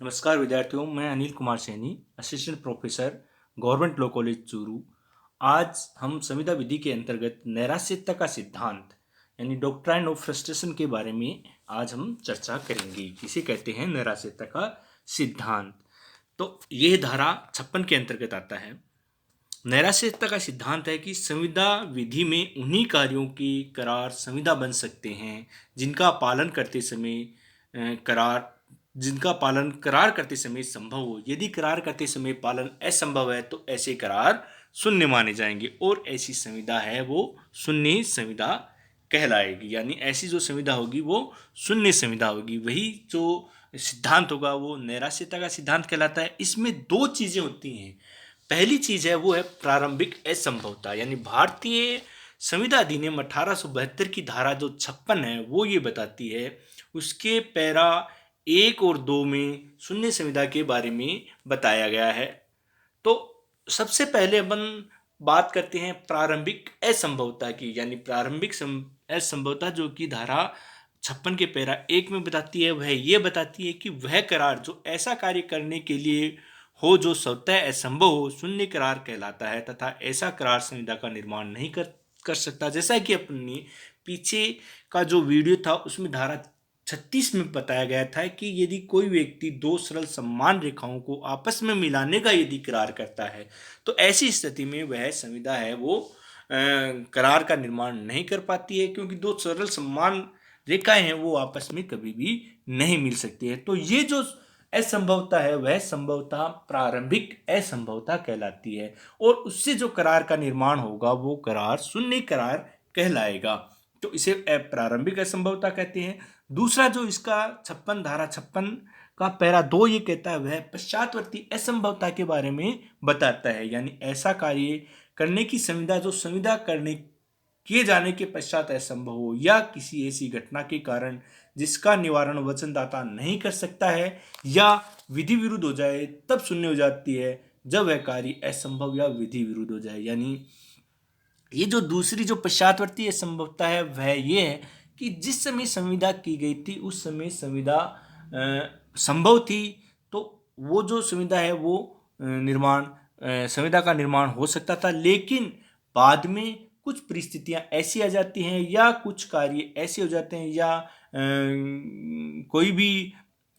नमस्कार विद्यार्थियों, मैं Anil Kumar Saini, assistant professor, government law college Churu. आज हम संविदा विधि के अंतर्गत नैराश्यता का सिद्धांत यानी डॉक्ट्राइन ऑफ फ्रस्ट्रेशन के बारे में आज हम चर्चा करेंगे। किसे कहते हैं नैराश्यता का सिद्धांत? तो यह धारा 56 के अंतर्गत आता है। नैराश्यता का सिद्धांत है कि संविदा विधि में उन्हीं कार्यों के करार संविदा बन सकते हैं जिनका पालन करते समय करार करते समय संभव हो। यदि करार करते समय पालन असंभव है तो ऐसे करार शून्य माने जाएंगे और ऐसी संविदा है वो शून्य संविदा कहलाएगी। यानी ऐसी जो संविदा होगी वो शून्य संविदा होगी। वही जो सिद्धांत होगा वो नैराश्यता का सिद्धांत कहलाता है। इसमें दो चीजें होती हैं। पहली चीज है वो है प्रारंभिक असंभवता, यानी भारतीय संविदा अधिनियम 1872 की धारा जो 56 है वो ये बताती है, उसके पैरा 1 और 2 में शून्य संविदा के बारे में बताया गया है। तो सबसे पहले अपन बात करते हैं प्रारंभिक असंभवता की, यानी प्रारंभिक असंभवता जो कि धारा 56 के पैरा 1 में बताती है। वह ये बताती है कि वह करार जो ऐसा कार्य करने के लिए हो जो स्वतः असंभव हो, शून्य करार कहलाता है तथा ऐसा करार संविदा का निर्माण नहीं कर सकता। जैसा कि अपने पीछे का जो वीडियो था उसमें धारा 36 में बताया गया था कि यदि कोई व्यक्ति दो सरल समान रेखाओं को आपस में मिलाने का यदि करार करता है तो ऐसी स्थिति में वह संविदा है वो करार का निर्माण नहीं कर पाती है, क्योंकि दो सरल समान रेखाएं हैं वो आपस में कभी भी नहीं मिल सकती है। तो ये जो असंभवता है वह संभवता प्रारंभिक असंभवता कहलाती है और उससे जो करार का निर्माण होगा वो करार शून्य करार कहलाएगा। तो इसे प्रारंभिक असंभवता कहते हैं। दूसरा जो इसका 56 धारा 56 का पैरा 2 ये कहता है वह पश्चातवर्ती असंभवता के बारे में बताता है, यानी ऐसा कार्य करने की संविदा जो संविदा करने किए जाने के पश्चात असंभव हो या किसी ऐसी घटना के कारण जिसका निवारण वचनदाता नहीं कर सकता है या विधि विरुद्ध हो जाए तब शून्य हो जाती है जब वह कार्य असंभव या विधि विरुद्ध हो जाए। यानी ये जो दूसरी जो पश्चातवर्ती असंभवता है वह ये है कि जिस समय संविदा की गई थी उस समय संविदा संभव थी, तो वो जो संविदा है वो संविदा का निर्माण हो सकता था, लेकिन बाद में कुछ परिस्थितियां ऐसी आ जाती हैं या कुछ कार्य ऐसे हो जाते हैं या कोई भी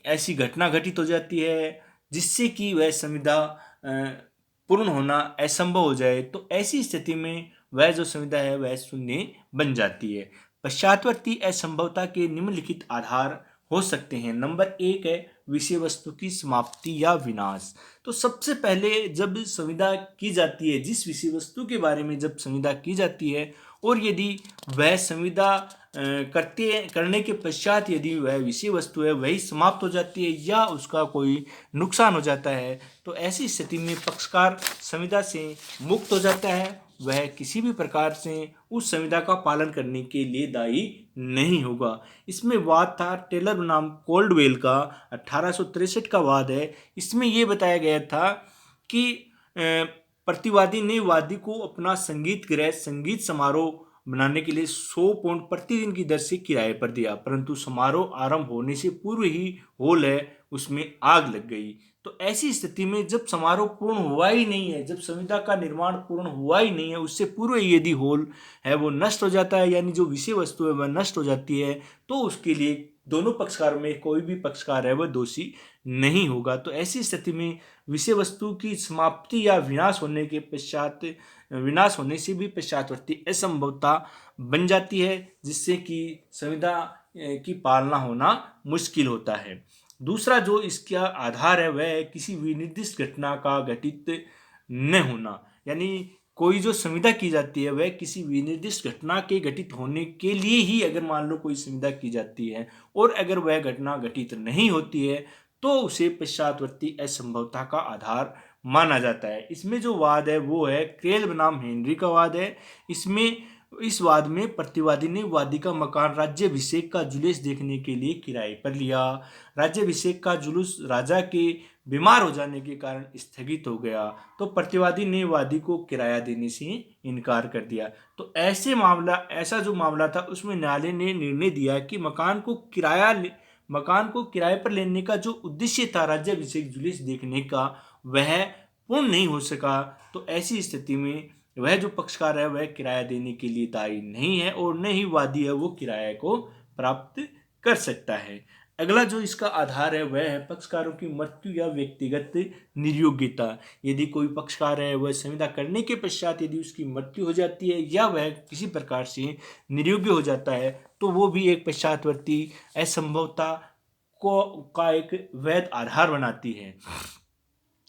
ऐसी घटना घटित हो जाती है जिससे कि वह संविदा पूर्ण होना असंभव हो जाए, तो ऐसी स्थिति में वह जो संविदा है वह शून्य बन जाती है। पश्चातवर्ती असंभवता के निम्नलिखित आधार हो सकते हैं। नंबर 1 है विषय वस्तु की समाप्ति या विनाश। तो सबसे पहले जब संविदा की जाती है, जिस विषय वस्तु के बारे में जब संविदा की जाती है और यदि वह संविदा करने के पश्चात यदि वह विषय वस्तु है वही समाप्त हो जाती है या उसका कोई नुकसान हो जाता है, तो ऐसी स्थिति में पक्षकार संविदा से मुक्त हो जाता है। वह किसी भी प्रकार से उस संविदा का पालन करने के लिए दायी नहीं होगा। इसमें वाद था टेलर बनाम कोल्डवेल का 1863 का वाद है। इसमें यह बताया गया था कि प्रतिवादी ने वादी को अपना संगीत गृह संगीत समारोह बनाने के लिए 100 पाउंड प्रतिदिन की दर से किराए पर दिया, परंतु समारोह आरंभ होने से पूर्व ही हॉल है उसमें आग लग गई। तो ऐसी स्थिति में जब समारोह पूर्ण हुआ ही नहीं है, जब संविदा का निर्माण पूर्ण हुआ ही नहीं है, उससे पूर्व ही यदि हॉल है वो नष्ट हो जाता है, यानी जो विषय वस्तु है वह नष्ट हो जाती है, तो उसके लिए दोनों पक्षकारों में कोई भी पक्षकार है वह दोषी नहीं होगा। तो ऐसी स्थिति में विषय वस्तु की समाप्ति या विनाश होने से भी पश्चातवर्ती असंभवता बन जाती है, जिससे कि संविदा की पालना होना मुश्किल होता है। दूसरा जो इसका आधार है वह है किसी विनिर्दिष्ट घटना का घटित न होना, यानी कोई जो संविदा की जाती है वह किसी विनिर्दिष्ट घटना के घटित होने के लिए ही, अगर मान लो कोई संविदा की जाती है और अगर वह घटना घटित नहीं होती है तो उसे पश्चातवर्ती असंभवता का आधार माना जाता है। इसमें जो वाद है वो है क्रेल बनाम हेनरी का वाद है। इस वाद में प्रतिवादी ने वादी का मकान राज्याभिषेक का जुलूस देखने के लिए किराए पर लिया। राज्याभिषेक का जुलूस राजा के बीमार हो जाने के कारण स्थगित हो गया, तो प्रतिवादी ने वादी को किराया देने से इनकार कर दिया। तो ऐसा जो मामला था उसमें न्यायालय ने निर्णय दिया कि मकान को किराया मकान को किराए पर लेने का जो उद्देश्य था राज्याभिषेक जुलूस देखने का, वह पूर्ण नहीं हो सका। तो ऐसी स्थिति में वह जो पक्षकार है वह किराया देने के लिए दायी नहीं है और न ही वादी है वो किराए को प्राप्त कर सकता है। अगला जो इसका आधार है वह है पक्षकारों की मृत्यु या व्यक्तिगत निर्योग्यता। यदि कोई पक्षकार है वह संविदा करने के पश्चात यदि उसकी मृत्यु हो जाती है या वह किसी प्रकार से निर्योग्य हो जाता है तो वो भी एक पश्चातवर्ती असंभवता को का एक वैध आधार बनाती है।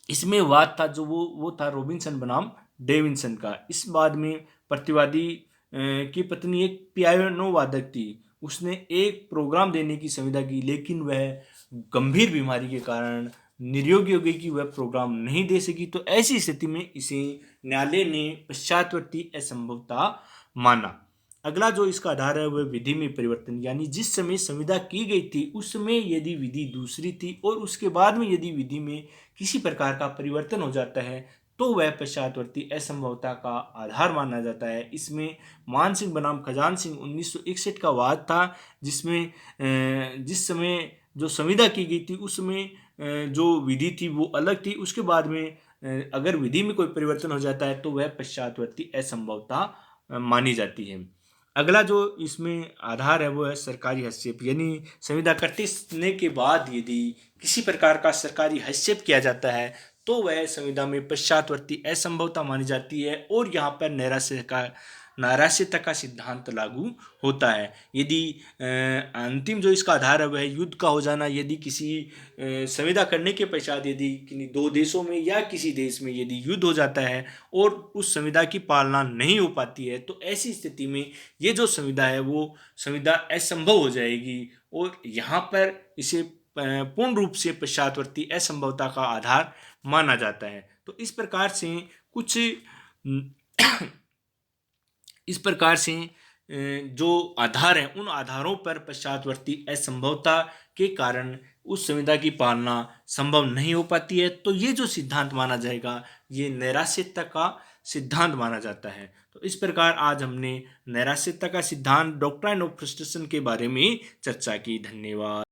इसमें वाद था जो वो था रॉबिन्सन बनाम डेविन्सन का। इस वाद में प्रतिवादी की पत्नी एक पियानो वादक थी। उसने एक प्रोग्राम देने की संविदा की, लेकिन वह गंभीर बीमारी के कारण निर्योग्य हो गई कि वह प्रोग्राम नहीं दे सकी। तो ऐसी स्थिति में इसे न्यायालय ने पश्चातवर्ती असंभवता माना। अगला जो इसका आधार है वह विधि में परिवर्तन, यानी जिस समय संविदा की गई थी उस समय यदि विधि दूसरी थी और उसके बाद में यदि विधि में किसी प्रकार का परिवर्तन हो जाता है तो वह पश्चातवर्ती असंभवता का आधार माना जाता है। इसमें मान सिंह बनाम खजान सिंह 1961 का वाद था, जिसमें जिस समय जो संविदा की गई थी उसमें जो विधि थी वो अलग थी, उसके बाद में अगर विधि में कोई परिवर्तन हो जाता है तो वह पश्चातवर्ती असंभवता मानी जाती है। अगला जो इसमें आधार है वो है सरकारी हस्तक्षेप, यानी संविदा करने के बाद यदि किसी प्रकार का सरकारी हस्तक्षेप किया जाता है तो वह संविदा में पश्चातवर्ती असंभवता मानी जाती है और यहाँ पर नैराश्यता का सिद्धांत लागू होता है। यदि अंतिम जो इसका आधार है वह युद्ध का हो जाना, यदि किसी संविदा करने के पश्चात यदि किन्हीं दो देशों में या किसी देश में यदि युद्ध हो जाता है और उस संविदा की पालना नहीं हो पाती है तो ऐसी स्थिति में ये जो संविदा है वो संविदा असंभव हो जाएगी और यहाँ पर इसे पूर्ण रूप से पश्चातवर्ती असंभवता का आधार माना जाता है। तो इस प्रकार से कुछ इस प्रकार से जो आधार हैं उन आधारों पर पश्चातवर्ती असंभवता के कारण उस संविदा की पालना संभव नहीं हो पाती है। तो ये जो सिद्धांत माना जाएगा ये नैराश्यता का सिद्धांत माना जाता है। तो इस प्रकार आज हमने नैराश्यता का सिद्धांत डॉक्ट्राइन ऑफ फ्रस्ट्रेशन के बारे में चर्चा की। धन्यवाद।